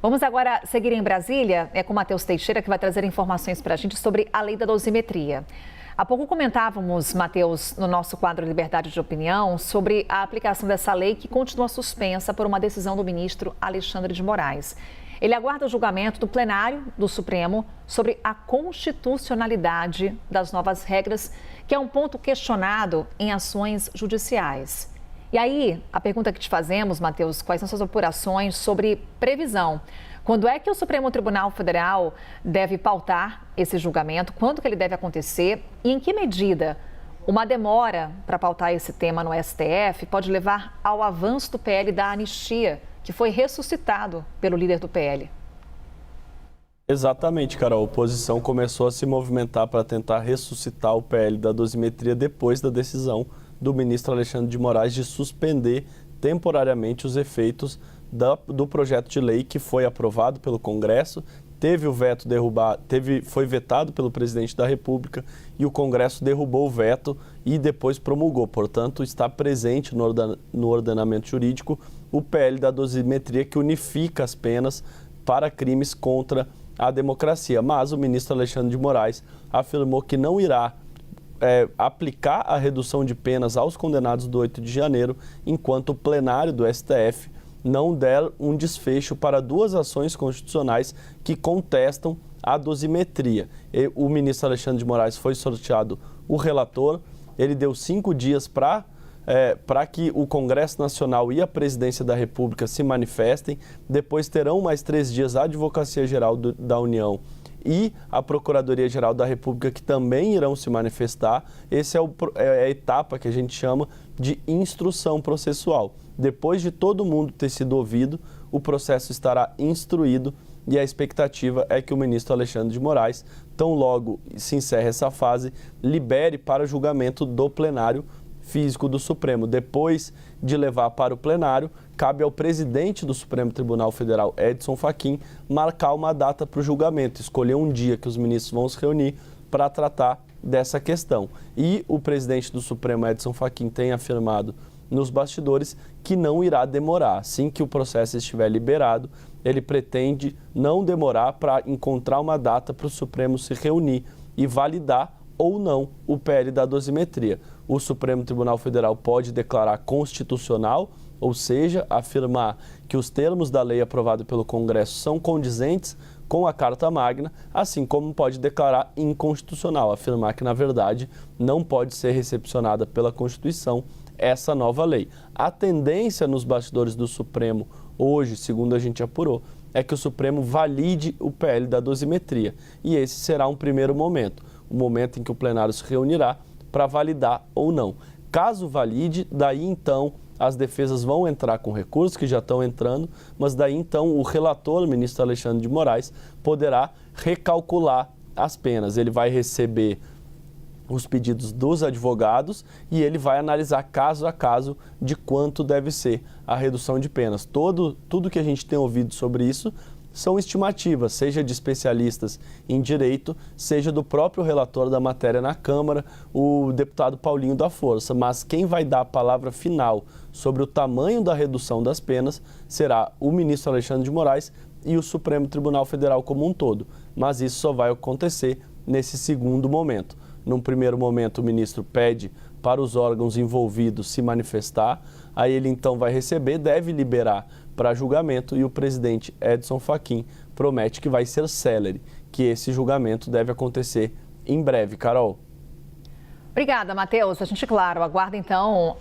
Vamos agora seguir em Brasília, com o Matheus Teixeira, que vai trazer informações para a gente sobre a lei da dosimetria. Há pouco comentávamos, Matheus, no nosso quadro Liberdade de Opinião, sobre a aplicação dessa lei que continua suspensa por uma decisão do ministro Alexandre de Moraes. Ele aguarda o julgamento do plenário do Supremo sobre a constitucionalidade das novas regras, que é um ponto questionado em ações judiciais. E aí, a pergunta que te fazemos, Matheus, quais são suas apurações sobre previsão? Quando é que o Supremo Tribunal Federal deve pautar esse julgamento? Quando que ele deve acontecer? E em que medida uma demora para pautar esse tema no STF pode levar ao avanço do PL da anistia, que foi ressuscitado pelo líder do PL? Exatamente, Carol. A oposição começou a se movimentar para tentar ressuscitar o PL da dosimetria depois da decisão do ministro Alexandre de Moraes de suspender temporariamente os efeitos do projeto de lei que foi aprovado pelo Congresso, teve o veto derrubado, foi vetado pelo presidente da República e o Congresso derrubou o veto e depois promulgou. Portanto, está presente no ordenamento jurídico o PL da dosimetria que unifica as penas para crimes contra a democracia. Mas o ministro Alexandre de Moraes afirmou que não irá aplicar a redução de penas aos condenados do 8 de janeiro, enquanto o plenário do STF não der um desfecho para duas ações constitucionais que contestam a dosimetria. O ministro Alexandre de Moraes foi sorteado o relator, ele deu 5 dias para que o Congresso Nacional e a Presidência da República se manifestem, depois terão mais 3 dias a Advocacia Geral da União e a Procuradoria-Geral da República, que também irão se manifestar. Essa é a etapa que a gente chama de instrução processual. Depois de todo mundo ter sido ouvido, o processo estará instruído e a expectativa é que o ministro Alexandre de Moraes, tão logo se encerre essa fase, libere para julgamento do plenário físico do Supremo. Depois de levar para o plenário, cabe ao presidente do Supremo Tribunal Federal, Edson Fachin, marcar uma data para o julgamento, escolher um dia que os ministros vão se reunir para tratar dessa questão. E o presidente do Supremo, Edson Fachin, tem afirmado nos bastidores que não irá demorar. Assim que o processo estiver liberado, ele pretende não demorar para encontrar uma data para o Supremo se reunir e validar ou não o PL da dosimetria. O Supremo Tribunal Federal pode declarar constitucional, ou seja, afirmar que os termos da lei aprovada pelo Congresso são condizentes com a Carta Magna, assim como pode declarar inconstitucional, afirmar que, na verdade, não pode ser recepcionada pela Constituição essa nova lei. A tendência nos bastidores do Supremo hoje, segundo a gente apurou, é que o Supremo valide o PL da dosimetria. E esse será um primeiro momento, o momento em que o plenário se reunirá para validar ou não. Caso valide, daí então as defesas vão entrar com recursos, que já estão entrando, mas daí então o relator, o ministro Alexandre de Moraes, poderá recalcular as penas. Ele vai receber os pedidos dos advogados e ele vai analisar caso a caso de quanto deve ser a redução de penas. Tudo que a gente tem ouvido sobre isso são estimativas, seja de especialistas em direito, seja do próprio relator da matéria na Câmara, o deputado Paulinho da Força. Mas quem vai dar a palavra final sobre o tamanho da redução das penas será o ministro Alexandre de Moraes e o Supremo Tribunal Federal como um todo. Mas isso só vai acontecer nesse segundo momento. Num primeiro momento, o ministro pede para os órgãos envolvidos se manifestar, aí ele então vai receber, deve liberar para julgamento e o presidente Edson Fachin promete que vai ser célere, que esse julgamento deve acontecer em breve. Carol. Obrigada, Matheus. A gente, claro, aguarda então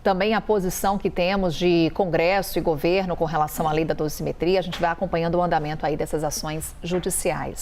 também a posição que temos de Congresso e governo com relação à lei da dosimetria. A gente vai acompanhando o andamento aí dessas ações judiciais.